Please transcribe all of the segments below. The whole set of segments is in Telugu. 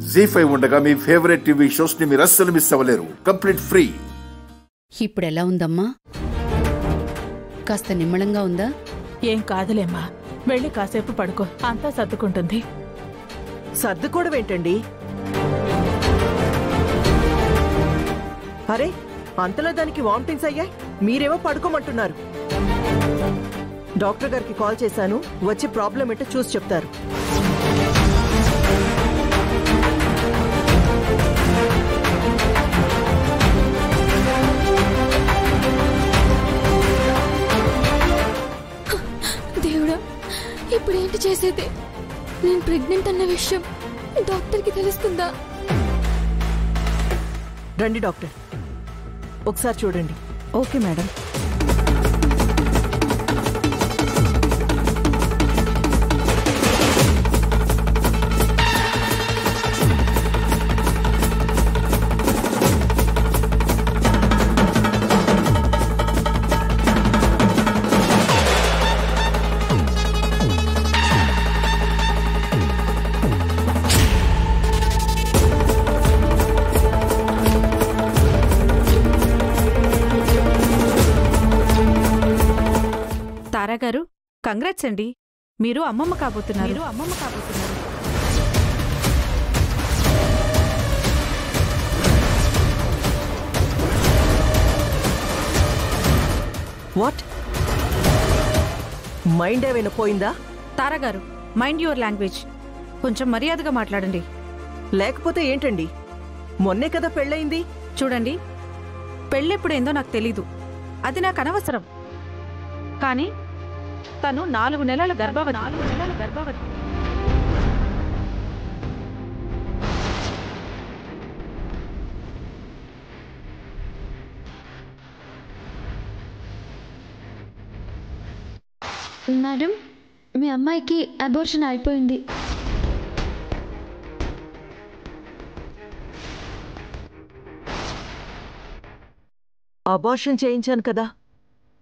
జీ5 ఉండగా మీ ఫేవరెట్ టీవీ షోస్ ని మీరు అస్సలు మిస్ అవ్వలేరు. Complete free. ఇప్పుడెలా ఉందమ్మా? కాస్త నిమ్మళంగా ఉందా? ఏం కాదులేమ్మా, వెళ్ళి కాసేపు పడుకో, అంతా సర్దుకుంటుంది. సర్దుకోవడం ఏంటండి? అరే, అంతలో దానికి వామిటింగ్స్ అయ్యాయి, మీరేమో పడుకోమంటున్నారు. డాక్టర్ గారికి కాల్ చేశాను, వచ్చి ప్రాబ్లం ఏంటో చూసి చెప్తారు. దేవుడా, ఇప్పుడు ఏంటి చేసేది? నేను ప్రెగ్నెంట్ అన్న విషయం డాక్టర్కి తెలుస్తుందా? రండి డాక్టర్, ఒకసారి చూడండి. Okay madam. తారాగారు, కంగ్రాట్స్ అండి, మీరు అమ్మమ్మ కాబోతున్నారు. వాట్? మైండ్ ఏమైనా పోయిందా? తారాగారు, మైండ్ యువర్ లాంగ్వేజ్, కొంచెం మర్యాదగా మాట్లాడండి. లేకపోతే ఏంటండి, మొన్నే కదా పెళ్ళయింది. చూడండి, పెళ్ళెప్పుడైందో నాకు తెలీదు, అది నాకు అనవసరం. కానీ తను 4 నెలల గర్భవతి. మేడం, మీ అమ్మాయికి అబార్షన్ అయిపోయింది. అబార్షన్ చేయించాను కదా,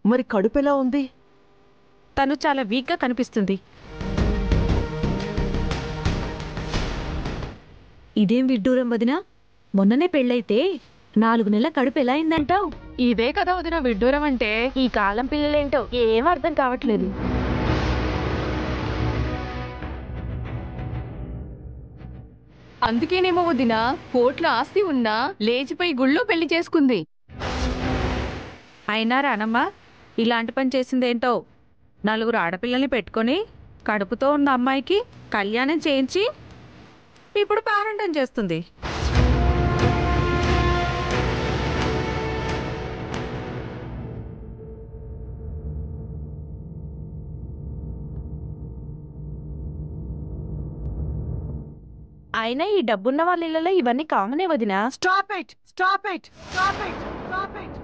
మరి కడుపు ఎలా ఉంది? తను చాలా వీక్గా కనిపిస్తుంది. ఇదేం విడ్డూరం వదినా, మొన్ననే పెళ్ళైతే 4 నెలల కడుపు ఎలా అయిందంటావు? ఇదే కదా వదిన విడ్డూరం అంటే. ఈ కాలం పిల్లలేంటో ఏం అర్థం కావట్లేదు. అందుకేనేమో వదిన కోట్ల ఆస్తి ఉన్నా లేచిపోయి గుళ్ళో పెళ్లి చేసుకుంది. అయినా రానమ్మా, ఇలాంటి పని చేసిందేంటో. 4 ఆడపిల్లల్ని పెట్టుకొని కడుపుతో ఉన్న అమ్మాయికి కళ్యాణం చేయించి ఇప్పుడు పేరెంటం చేస్తుంది. అయినా ఈ డబ్బున్న వాళ్ళ ఇళ్లలో ఇవన్నీ కామనే వదినా. Stop it, stop it, stop it, stop it.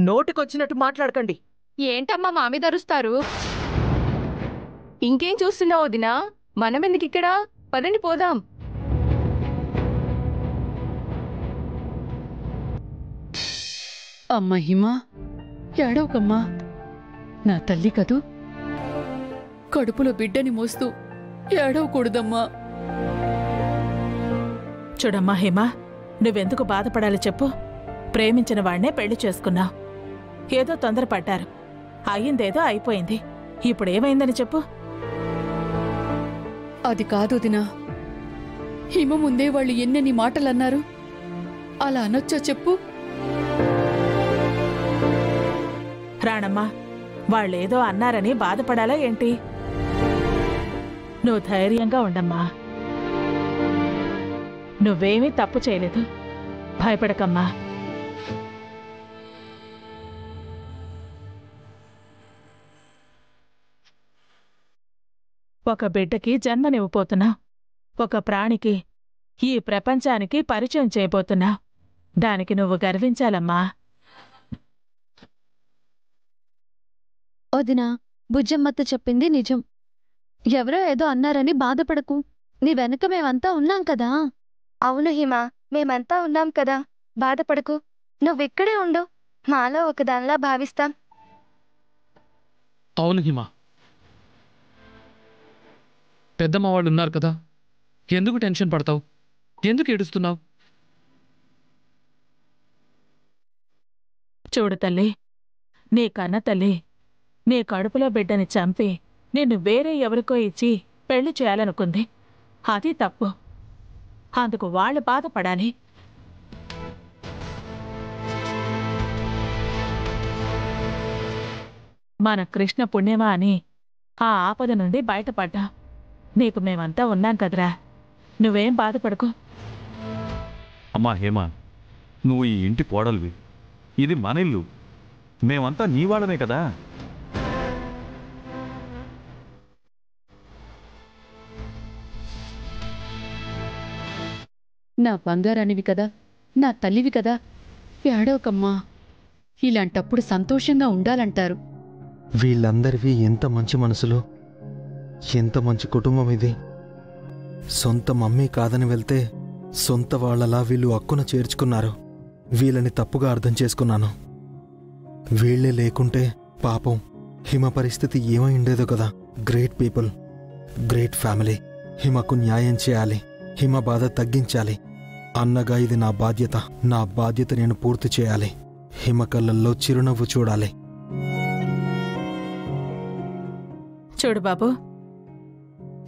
నోటికొచ్చినట్టు మాట్లాడకండి. ఏంటమ్మా మా మీద అరుస్తారు? ఇంకేం చూస్తున్నావు వదినా? మనం ఎందుకు ఇక్కడ? పదండి పోదాం. అమ్మ హిమా, ఏడవకమ్మా, నా తల్లి కదూ, కడుపులో బిడ్డని మోస్తూ ఏడవకూడదమ్మా. చూడమ్మా హేమా, నువ్వెందుకు బాధపడాలి చెప్పు? ప్రేమించిన వాడినే పెళ్లి చేసుకున్నావు. ఏదో తొందరపడ్డారు, అయ్యిందేదో అయిపోయింది. ఇప్పుడేమైందని చెప్పు? అది కాదు దినా, హిమ ముందే వాళ్ళు ఎన్నెన్ని మాటలన్నారు, అలా అనొచ్చా చెప్పు? రాణమ్మా, వాళ్ళేదో అన్నారని బాధపడాలా ఏంటి? నువ్వు ధైర్యంగా ఉండమ్మా, నువ్వేమీ తప్పు చేయలేదు, భయపడకమ్మా. ఒక బిడ్డకి జన్మనివ్వబోతున్నా, ఒక ప్రాణికి, ఈ ప్రపంచానికి పరిచయం చేయబోతున్నా. దానికి నువ్వు గర్వించాలమ్మా. వదినా, బుజ్జమ్మత్త చెప్పింది నిజం. ఎవరో ఏదో అన్నారని బాధపడకు, నీ వెనక మేమంతా ఉన్నాం కదా. అవును హిమా, మేమంతా ఉన్నాం కదా, బాధపడకు. నువ్విక్కడే ఉండు, మాలో ఒకదానిలా భావిస్తాం. అవును హిమ, పెద్దమ్మ వాళ్ళు ఉన్నారు కదా, ఎందుకు టెన్షన్ పడతావు? ఎందుకు ఏడుస్తున్నావు? చూడు తల్లి, నీ కన్న తల్లి నీ కడుపులో బిడ్డని చంపి నిన్ను వేరే ఎవరికో ఇచ్చి పెళ్లి చేయాలనుకుంది. అది తప్పు. అందుకు వాళ్ళు బాధపడాలి. మన కృష్ణ పుణ్యమా అని ఆ ఆపద నుండి బయటపడ్డా. నీకు మేమంతా ఉన్నాం కదరా, నువ్వేం బాధపడకు. అమ్మా హేమ, నువ్వు ఈ ఇంటి కోడలివి. ఇది మన ఇల్లు. మేమంతా నీ వాళ్ళమే కదా. నా బంగారానివి కదా, నా తల్లివి కదా, ఏడవకమ్మా. ఇలాంటప్పుడు సంతోషంగా ఉండాలంటారు. వీళ్ళందరివి ఎంత మంచి మనసులు, ఎంత మంచి కుటుంబం ఇది. సొంత మమ్మీ కాదని వెళ్తే సొంత వాళ్ళలా వీళ్ళు అక్కున చేర్చుకున్నారు. వీళ్ళని తప్పుగా అర్థం చేసుకున్నాను. వీళ్ళే లేకుంటే పాపం హిమ పరిస్థితి ఏమై ఉండేదో కదా. Great people, great family. హిమకు న్యాయం చేయాలి, హిమ బాధ తగ్గించాలి. అన్నగా ఇది నా బాధ్యత. నా బాధ్యత నేను పూర్తి చేయాలి. హిమ కళ్ళల్లో చిరునవ్వు చూడాలి. చూడు బాబు,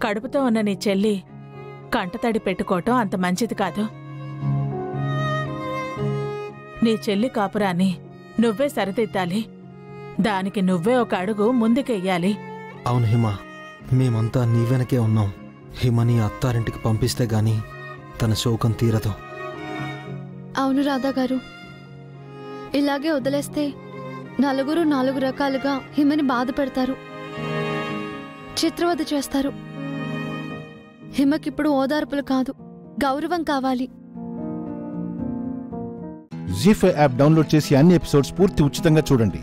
కడుపుతో ఉన్న నీ చెల్లి కంటతడి పెట్టుకోవటం అంత మంచిది కాదు. నీ చెల్లి కాపురాన్ని నువ్వే సరిదిద్దాలి. దానికి నువ్వే ఒక అడుగు ముందుకెయ్యాలి. అవును హిమ, మేమంతా నీ వెనకే ఉన్నాం. హిమని అత్తారింటికి పంపిస్తే గాని తన శోకం తీరదు. అవును రాధాగారు, ఇలాగే వదిలేస్తే నలుగురు నాలుగు రకాలుగా హిమని బాధ పెడతారు, చిత్రవద చేస్తారు. హిమకిప్పుడు ఓదార్పులు కాదు, గౌరవం కావాలి. జీ5 యాప్ డౌన్లోడ్ చేసి అన్ని ఎపిసోడ్స్ పూర్తి ఉచితంగా చూడండి.